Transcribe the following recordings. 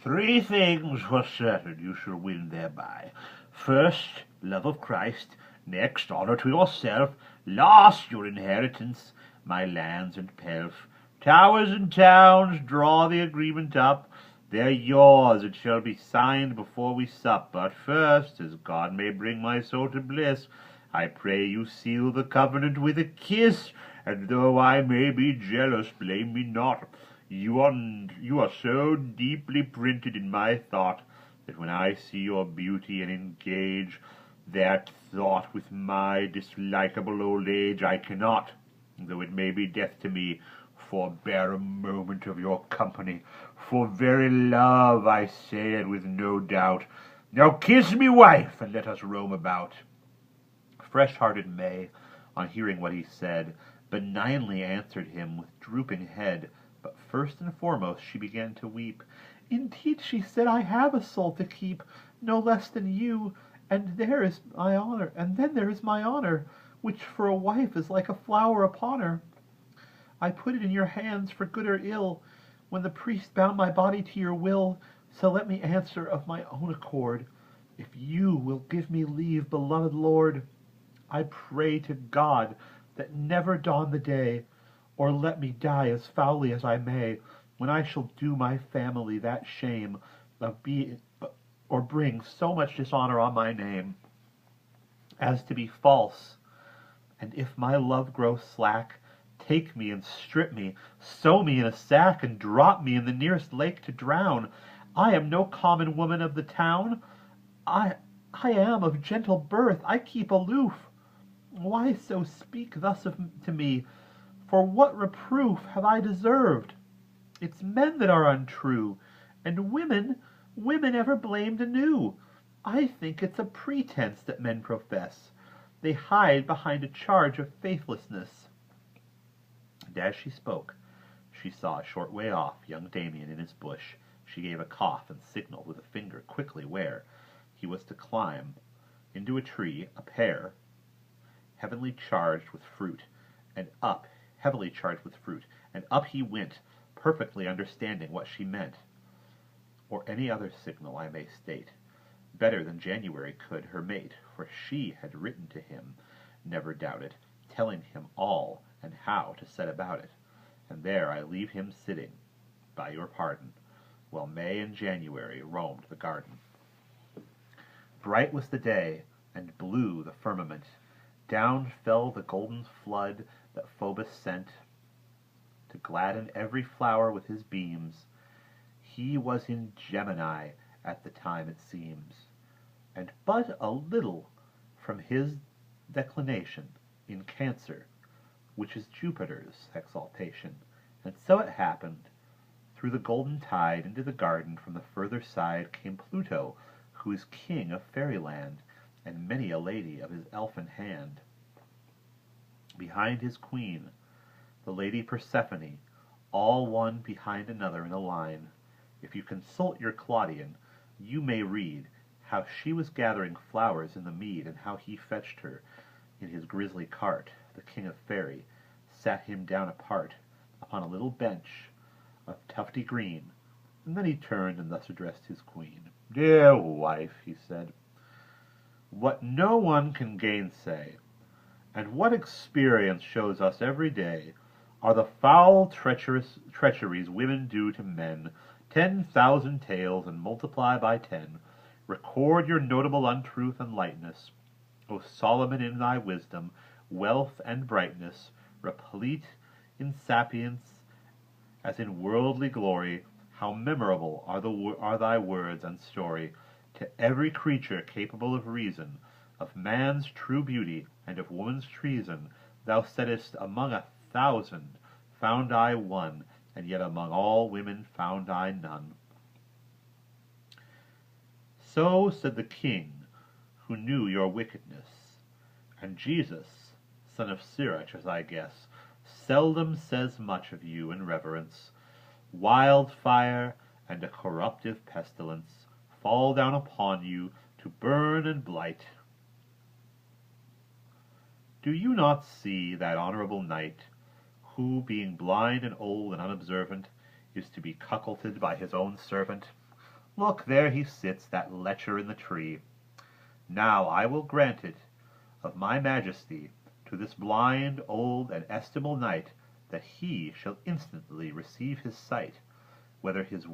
3 things for certain you shall win thereby. First, love of Christ. Next, honour to yourself. Last, your inheritance, my lands and pelf. Towers and towns, draw the agreement up. They're yours, it shall be signed before we sup. But first, as God may bring my soul to bliss, I pray you seal the covenant with a kiss. And though I may be jealous, blame me not. You are so deeply printed in my thought, that when I see your beauty and engage that thought with my dislikeable old age, I cannot, though it may be death to me, forbear a moment of your company. For very love I say it with no doubt. Now kiss me, wife, and let us roam about. Fresh-hearted May, on hearing what he said, benignly answered him with drooping head. But first and foremost she began to weep. "Indeed," she said, "I have a soul to keep, no less than you, and there is my honour, and then there is my honour, which for a wife is like a flower upon her. I put it in your hands for good or ill, when the priest bound my body to your will, so let me answer of my own accord, if you will give me leave, beloved lord. I pray to God that never dawn the day, or let me die as foully as I may, when I shall do my family that shame of being, or bring so much dishonour on my name, as to be false. And if my love grow slack, take me and strip me, sew me in a sack, and drop me in the nearest lake to drown. I am no common woman of the town. I am of gentle birth. I keep aloof. Why so speak thus to me? For what reproof have I deserved? It's men that are untrue, and women ever blamed anew. I think it's a pretence that men profess. They hide behind a charge of faithlessness." And as she spoke, she saw a short way off young Damien in his bush. She gave a cough and signaled with a finger quickly where he was to climb into a tree, a pear, heavily charged with fruit, and up he went, perfectly understanding what she meant. Or any other signal I may state, better than January could her mate, for she had written to him, never doubt it, telling him all and how to set about it. And there I leave him sitting, by your pardon, while May and January roamed the garden. Bright was the day, and blue the firmament. Down fell the golden flood that Phoebus sent to gladden every flower with his beams. He was in Gemini at the time, it seems, and but a little from his declination in Cancer, which is Jupiter's exaltation. And so it happened, through the golden tide into the garden from the further side came Pluto, who is king of fairyland, and many a lady of his elfin hand. Behind his queen, the lady Persephone, all one behind another in a line. If you consult your Claudian, you may read how she was gathering flowers in the mead, and how he fetched her in his grisly cart. The king of fairy sat him down apart upon a little bench of tufty green, and then he turned and thus addressed his queen. "Dear wife," he said, "what no one can gainsay, and what experience shows us every day, are the foul treacheries women do to men. 10,000 tales, and multiply by 10. Record your notable untruth and lightness. O Solomon, in thy wisdom, wealth, and brightness, replete in sapience as in worldly glory, how memorable are thy words and story to every creature capable of reason. Of man's true beauty and of woman's treason, thou saidst, among 1,000 found I one, and yet among all women found I none." So said the king, who knew your wickedness, and Jesus, son of Sirach, as I guess, seldom says much of you in reverence. Wildfire and a corruptive pestilence fall down upon you to burn and blight. Do you not see that honourable knight, who, being blind and old and unobservant, is to be cuckolded by his own servant? Look, there he sits, that lecher in the tree. Now I will grant it of my majesty to this blind, old, and estimable knight, that he shall instantly receive his sight, whenever his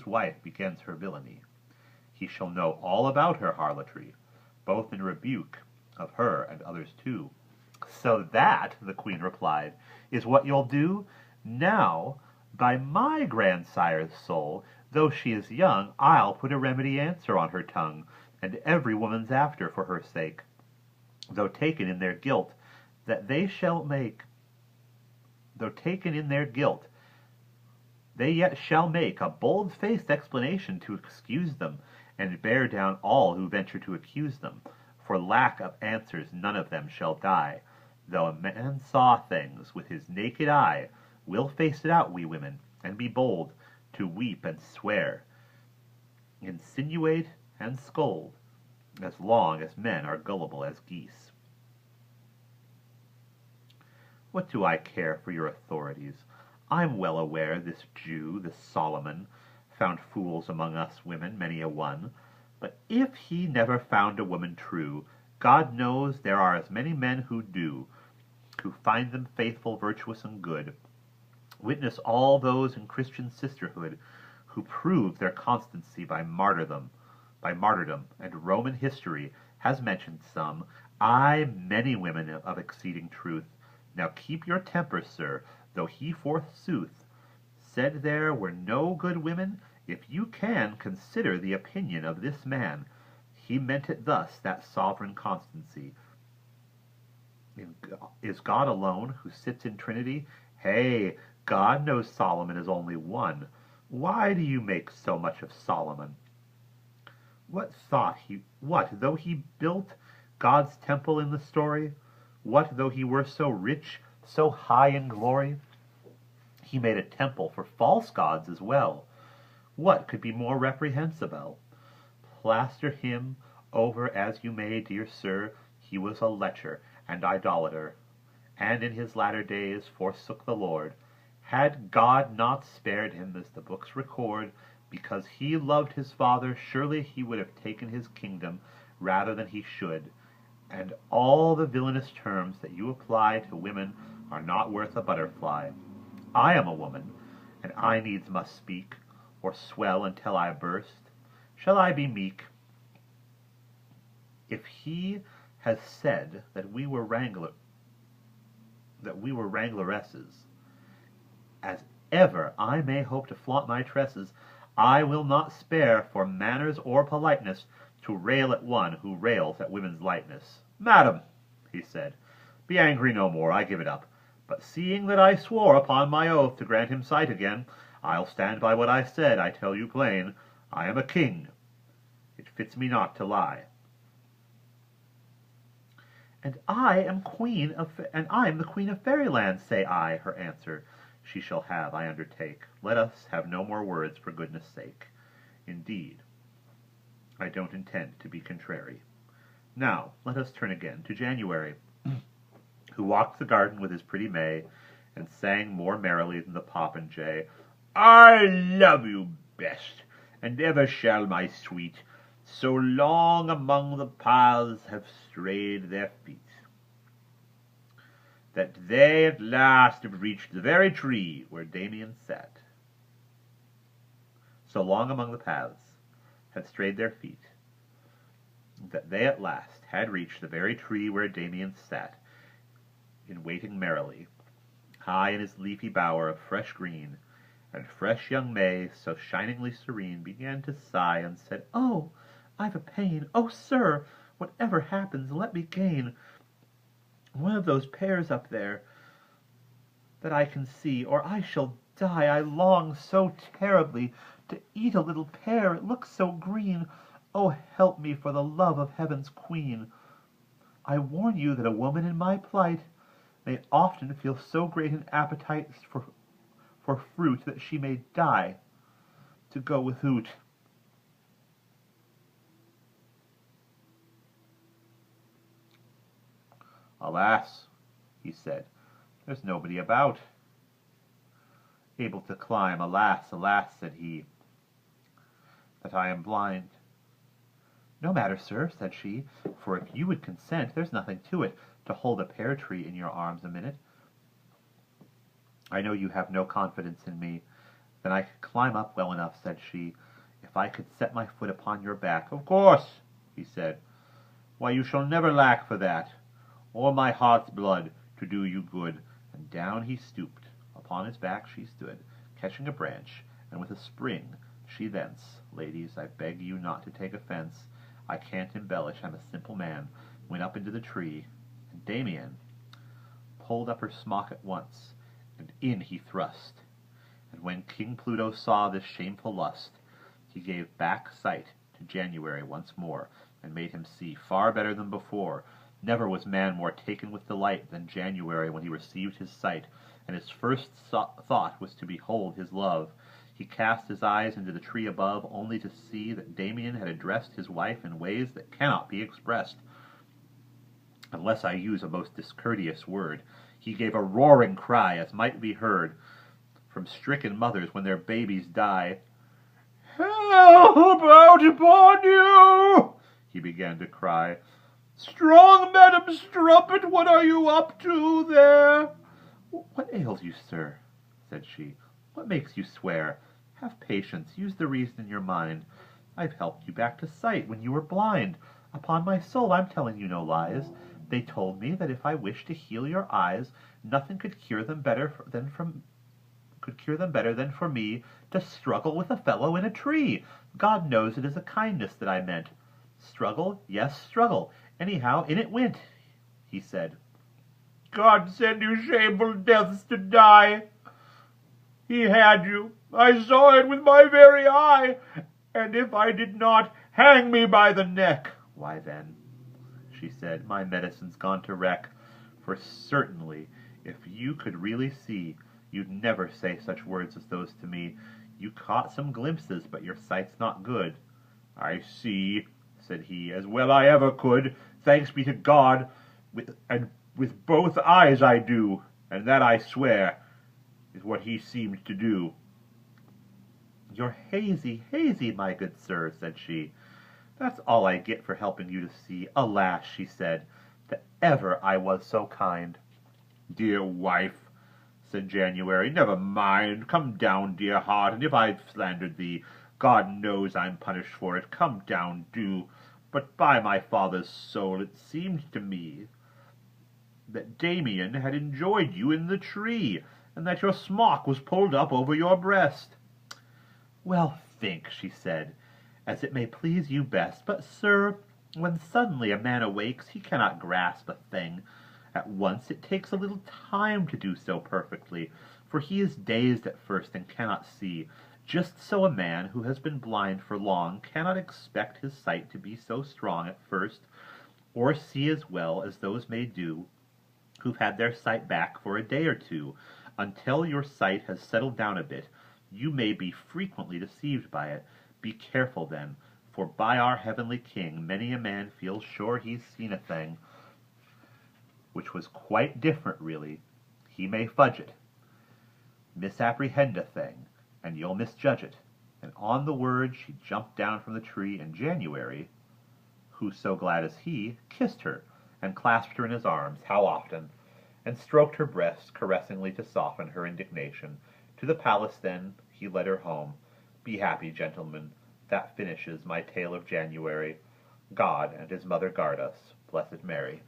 wife begins her villainy. He shall know all about her harlotry, both in rebuke of her and others too. So that, the queen replied, is what you'll do? Now, by my grandsire's soul, though she is young, I'll put a remedy answer on her tongue, and every woman's after for her sake, though taken in their guilt, that they shall make, though taken in their guilt, they yet shall make a bold-faced explanation to excuse them, and bear down all who venture to accuse them. For lack of answers none of them shall die. Though a man saw things with his naked eye, we'll face it out, we women, and be bold to weep and swear, insinuate and scold, as long as men are gullible as geese. What do I care for your authorities? I'm well aware this Jew, this Solomon, found fools among us women, many a one. But if he never found a woman true, God knows there are as many men who do, who find them faithful, virtuous, and good. Witness all those in Christian sisterhood who prove their constancy by martyrdom, and Roman history has mentioned some, aye, many women of exceeding truth. Now keep your temper, sir, though he forsooth said there were no good women. If you can consider the opinion of this man, he meant it thus, that sovereign constancy. Is God alone, who sits in Trinity? Hey, God knows Solomon is only one. Why do you make so much of Solomon? What though he built God's temple in the story? What though he were so rich, so high in glory? He made a temple for false gods as well. What could be more reprehensible? Plaster him over as you may, dear sir, he was a lecher and idolater, and in his latter days forsook the Lord. Had God not spared him, as the books record, because he loved his father, surely he would have taken his kingdom rather than he should. And all the villainous terms that you apply to women are not worth a butterfly. I am a woman, and I needs must speak, or swell until I burst. Shall I be meek? If he has said that we were wrangleresses, as ever I may hope to flaunt my tresses, I will not spare for manners or politeness to rail at one who rails at women's lightness. Madam, he said, be angry no more, I give it up. But seeing that I swore upon my oath to grant him sight again, I'll stand by what I said. I tell you plain, I am a king. It fits me not to lie. And I am the queen of fairyland, say I. Her answer she shall have, I undertake. Let us have no more words, for goodness' sake. Indeed, I don't intend to be contrary. Now let us turn again to January, who walked the garden with his pretty May, and sang more merrily than the popinjay, I love you best, and ever shall, my sweet, so long among the paths have strayed their feet, that they at last have reached the very tree where Damien sat. So long among the paths had strayed their feet, that they at last had reached the very tree where Damien sat, in waiting merrily, high in his leafy bower of fresh green, and fresh young May, so shiningly serene, began to sigh, and said, Oh, I've a pain. Oh, sir, whatever happens, let me gain one of those pears up there that I can see, or I shall die. I long so terribly to eat a little pear, it looks so green. Oh, help me for the love of heaven's queen. I warn you that a woman in my plight may often feel so great an appetite for fruit that she may die to go without. Alas, he said, there's nobody about able to climb. Alas, alas, said he, that I am blind. No matter, sir, said she, for if you would consent, there's nothing to it, to hold a pear-tree in your arms a minute. I know you have no confidence in me. Then I could climb up well enough, said she, if I could set my foot upon your back. Of course, he said. Why, you shall never lack for that, or my heart's blood, to do you good. And down he stooped. Upon his back she stood, catching a branch, and with a spring she thence, ladies, I beg you not to take offence, I can't embellish, I'm a simple man, went up into the tree, and Damien pulled up her smock at once, and in he thrust. And when King Pluto saw this shameful lust, he gave back sight to January once more, and made him see far better than before. Never was man more taken with delight than January when he received his sight, and his first thought was to behold his love. He cast his eyes into the tree above, only to see that Damien had addressed his wife in ways that cannot be expressed, unless I use a most discourteous word. He gave a roaring cry, as might be heard from stricken mothers when their babies die. Help out upon you! He began to cry. Strong Madam Strumpet, what are you up to there? What ails you, sir? Said she. What makes you swear? Have patience, use the reason in your mind. I've helped you back to sight when you were blind. Upon my soul, I'm telling you no lies. They told me that if I wished to heal your eyes, nothing could cure them better than for me to struggle with a fellow in a tree. God knows it is a kindness that I meant. Struggle? Yes, struggle. Anyhow, in it went, he said. God send you shameful deaths to die. He had you. I saw it with my very eye. And if I did not, hang me by the neck. Why then, she said, my medicine's gone to wreck. For certainly, if you could really see, you'd never say such words as those to me. You caught some glimpses, but your sight's not good. I see, said he, as well I ever could. Thanks be to God, with both eyes I do, and that I swear is what he seemed to do. You're hazy, hazy, my good sir, said she. That's all I get for helping you to see. Alas, she said, that ever I was so kind. Dear wife, said January, never mind. Come down, dear heart, and if I've slandered thee, God knows I'm punished for it. Come down, do. But by my father's soul, it seemed to me that Damien had enjoyed you in the tree, and that your smock was pulled up over your breast. Well, think, she said, as it may please you best. But, sir, when suddenly a man awakes, he cannot grasp a thing at once. It takes a little time to do so perfectly, for he is dazed at first and cannot see. Just so a man who has been blind for long cannot expect his sight to be so strong at first, or see as well as those may do who've had their sight back for a day or two. Until your sight has settled down a bit, you may be frequently deceived by it. Be careful then, for by our heavenly King many a man feels sure he's seen a thing which was quite different really. He may fudge it, misapprehend a thing, and you'll misjudge it. And on the word she jumped down from the tree, and January, who so glad as he, kissed her, and clasped her in his arms, how often, and stroked her breast caressingly to soften her indignation. To the palace then he led her home. Be happy, gentlemen, that finishes my tale of January. God and his mother guard us, Blessed Mary.